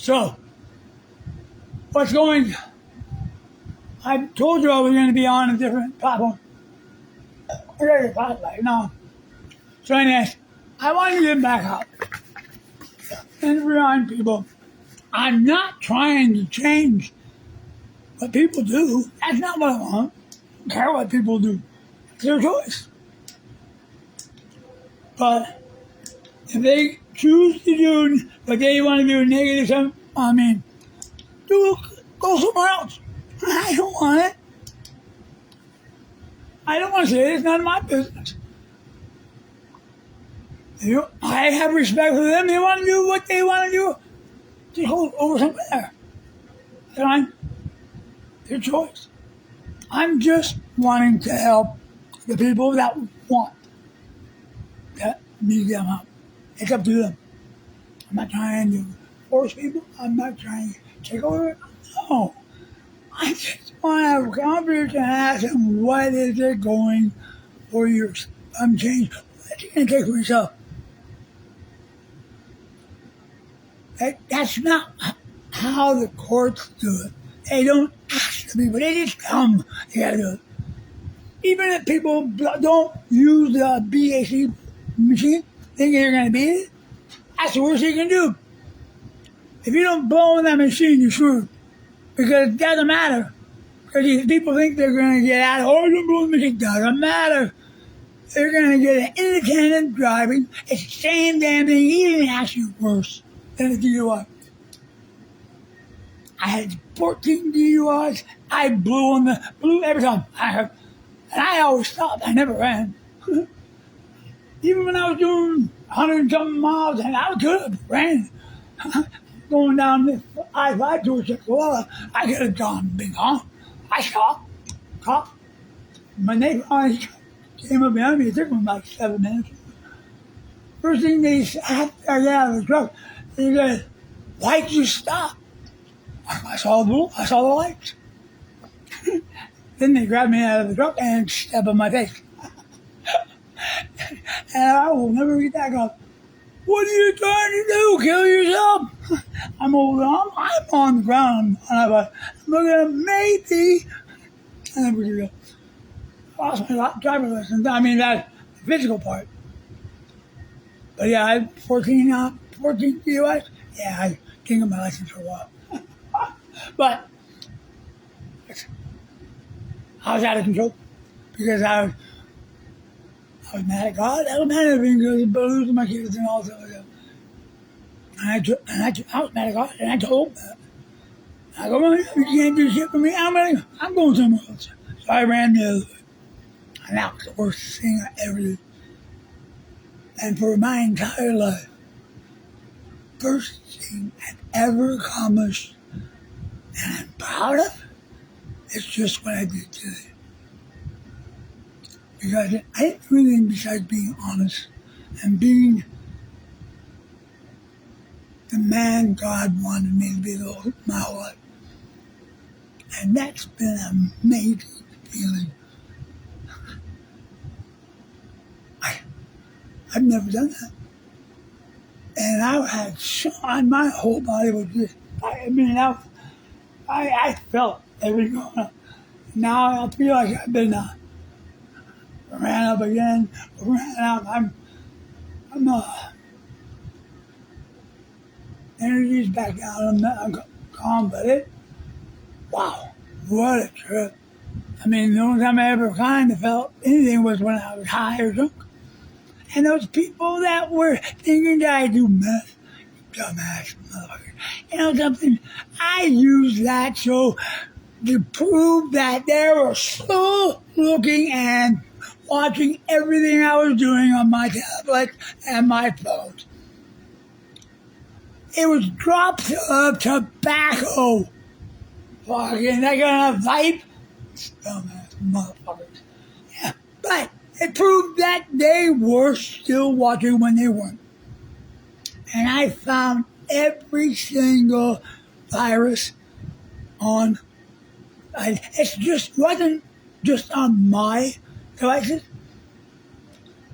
So, what's going? I told you I was going to be on a different platform. Okay, spotlight now. So, anyways, I want to get back out and remind people I'm not trying to change what people do. That's not what I want. I don't care what people do. It's their choice. But if they choose to do what they want to do, negative something, go somewhere else. I don't want it. I don't want to say it. It's none of my business. I have respect for them. They want to do what they want to do. Just hold over something there. Fine. Their choice. I'm just wanting to help the people that want that need them help. It's up to them. I'm not trying to force people. I'm not trying to take over. No. I just want to have a conversation and ask them what is it going for your change. What you going to take for yourself? That's not how the courts do it. They don't ask the people. They just come. They got to do it. Even if people don't use the BAC machine, thinking they're going to beat it, that's the worst you can do. If you don't blow in that machine, you're screwed. Because it doesn't matter. Because these people think they're going to get out of, don't blow the machine. Doesn't matter. They're going to get an independent driving. It's the same damn thing, even actually worse than a DUI. I had 14 DUIs. I blew every time. And I always stopped. I never ran. Even when I was doing 100 and something miles, and I could have ran. Going down the I-5 towards Chickasaw, I could have gone, been gone. I stopped. When they finally came up behind me, it took them like 7 minutes. First thing they said, after I got out of the truck, they said, "Why'd you stop?" I saw the lights. Then they grabbed me out of the truck and stepped on my face. And I will never get that up. "What are you trying to do? Kill yourself?" I'm on the ground. And I'm like, looking at maybe. And then we go. I lost my driver's license. That's the physical part. But yeah, I had 14 DUIs. Yeah, I didn't get my license for a while. But I was out of control because I was mad at God. I was mad at everything because losing my kids and all that. And I was mad at God, and I told him that. I go, "You can't do shit for me. I'm going somewhere else." So I ran the other way. And that was the worst thing I ever did. And for my entire life, first thing I've ever accomplished, and I'm proud of, it's just what I did today. Because I didn't do anything besides being honest and being the man God wanted me to be my whole life. And that's been an amazing feeling. I've never done that. And I had on my whole body was just, I felt everything going up. Now I feel like I've been ran up again, ran out. I'm energy's back down. I'm calm, but wow, what a trip. The only time I ever kind of felt anything was when I was high or drunk. And those people that were thinking that I do meth, dumbass motherfucker. Something, I used that to prove that they were still looking and watching everything I was doing on my tablet and my phone. It was drops of tobacco. Fucking, they got a vape. Dumbass motherfuckers. Yeah, but it proved that they were still watching when they weren't. And I found every single virus on. It just wasn't just on my devices.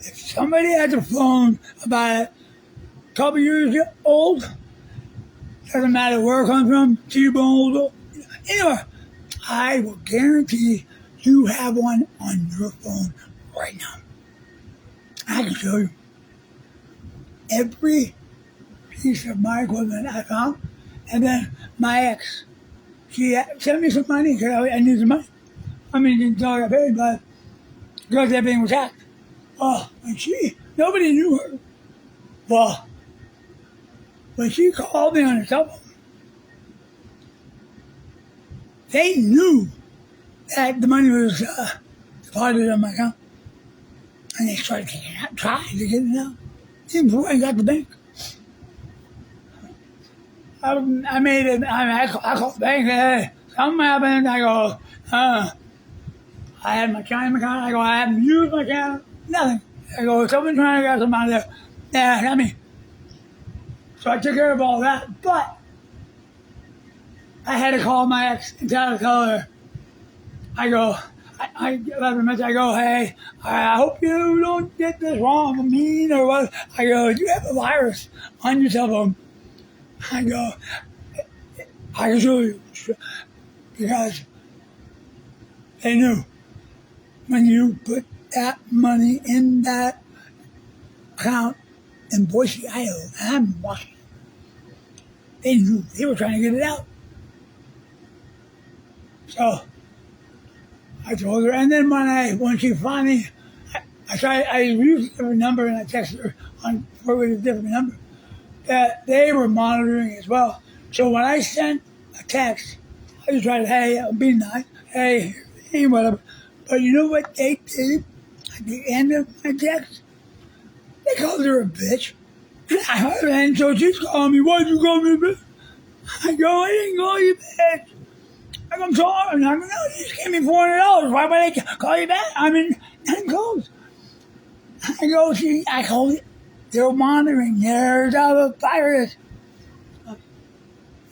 If somebody has a phone about a couple years old, Doesn't matter where it comes from, T-Mobile, anywhere. I will guarantee you have one on your phone right now. I can show you every piece of my equipment I found. And then my ex, she sent me some money because I needed some money. I mean, until I got paid, but because everything was hacked. Oh, and nobody knew her. Well, when she called me on her cell phone, they knew that the money was deposited on my account. And they started taking it out, trying to get it out. Even before I got the bank. I called the bank and said, hey, something happened. I go, I had my Chime account. I go, I haven't used my account. Nothing. I go, someone's trying to get something out of there. Yeah, not me. So I took care of all that. But I had to call my ex and tell her, I go, I left her a message. I go, hey, I hope you don't get this wrong with me or what. I go, you have a virus on your cell phone. I go, I can show you. Because they knew when you put that money in that account in Boise, Idaho, and I'm in Washington, they knew they were trying to get it out. So I told her, and then when she finally, I used a different number and I texted her with a different number, that they were monitoring as well. So when I sent a text, I just tried, hey, I'll be nice, hey, whatever. But you know what they did at the end of my text? They called her a bitch. And so she's calling me, why'd you call me a bitch? I go, I didn't call you a bitch. I go, I'm sorry. I go, no, you just gave me $400. Why would I call you that? I'm in 10 calls. I go, I called it. They're monitoring. There's a virus.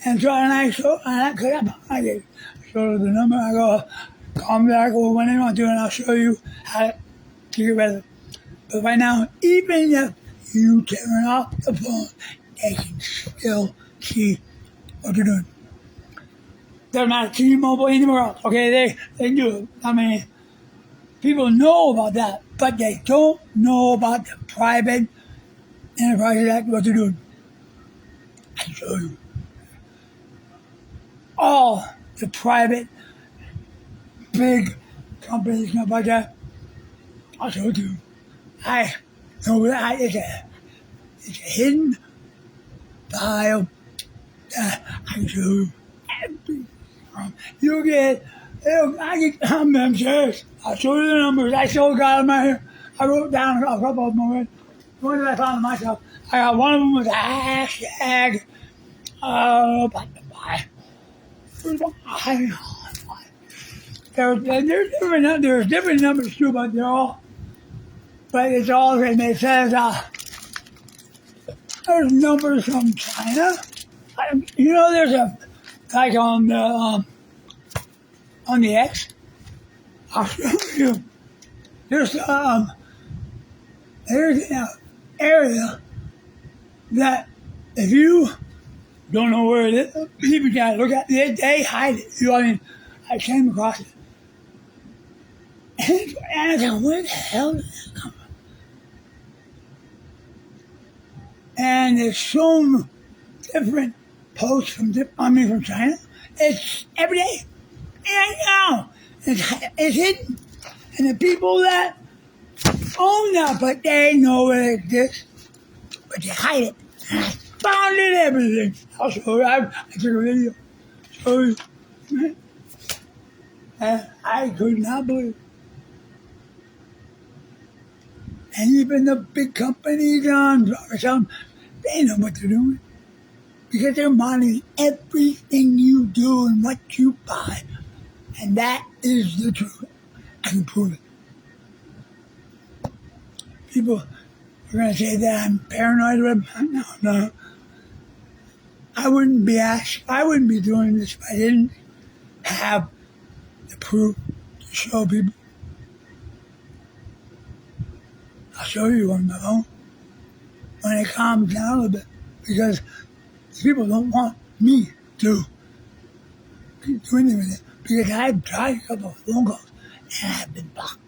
And so, I showed her the number. I go, call me back or when they want to, and I'll show you how to get rid of it. But right now, even if you turn off the phone, they can still see what you're doing. They're not T-Mobile anywhere else. Okay, they do it. I mean, people know about that, but they don't know about the private enterprise act, what they're doing. I can show you. All the private, big companies, stuff like that, I'll show it to you. I know that it's a hidden file that I can show you. You get, I'm serious. I'll show you the numbers. I still got them right here. I wrote down a couple of them already. The ones that I found myself. I got one of them was a hashtag. There's different numbers too, but it's all, and it says, there's numbers from China. There's a, like on the X, I'll show you. There's an area that if you don't know where it is, people can't look at it. They hide it. I came across it. And I said, where the hell did that come from? And there's some different posts from China. It's every day. Right now. It's hidden. And the people that own that, but they know it exists. But they hide it. And I found it everything. I'll show you. I took a video. Show you. And I could not believe it. And even the big companies they know what they're doing. Because they're monitoring everything you do and what you buy. And that is the truth. I can prove it. People are going to say that I'm paranoid. No. I wouldn't be doing this if I didn't have the proof to show people. I'll show you on my phone when it calms down a little bit, because people don't want me to do anything with it because I've tried a couple of phone calls and I've been blocked.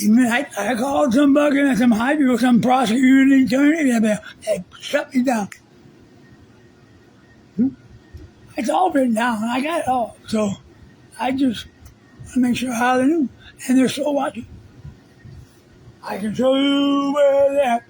Even I called some bugging and some high people, some prosecuting attorney, they shut me down. It's all written down. I got it all. So I just want to make sure how they knew. And they're still watching. I can show you where they're at.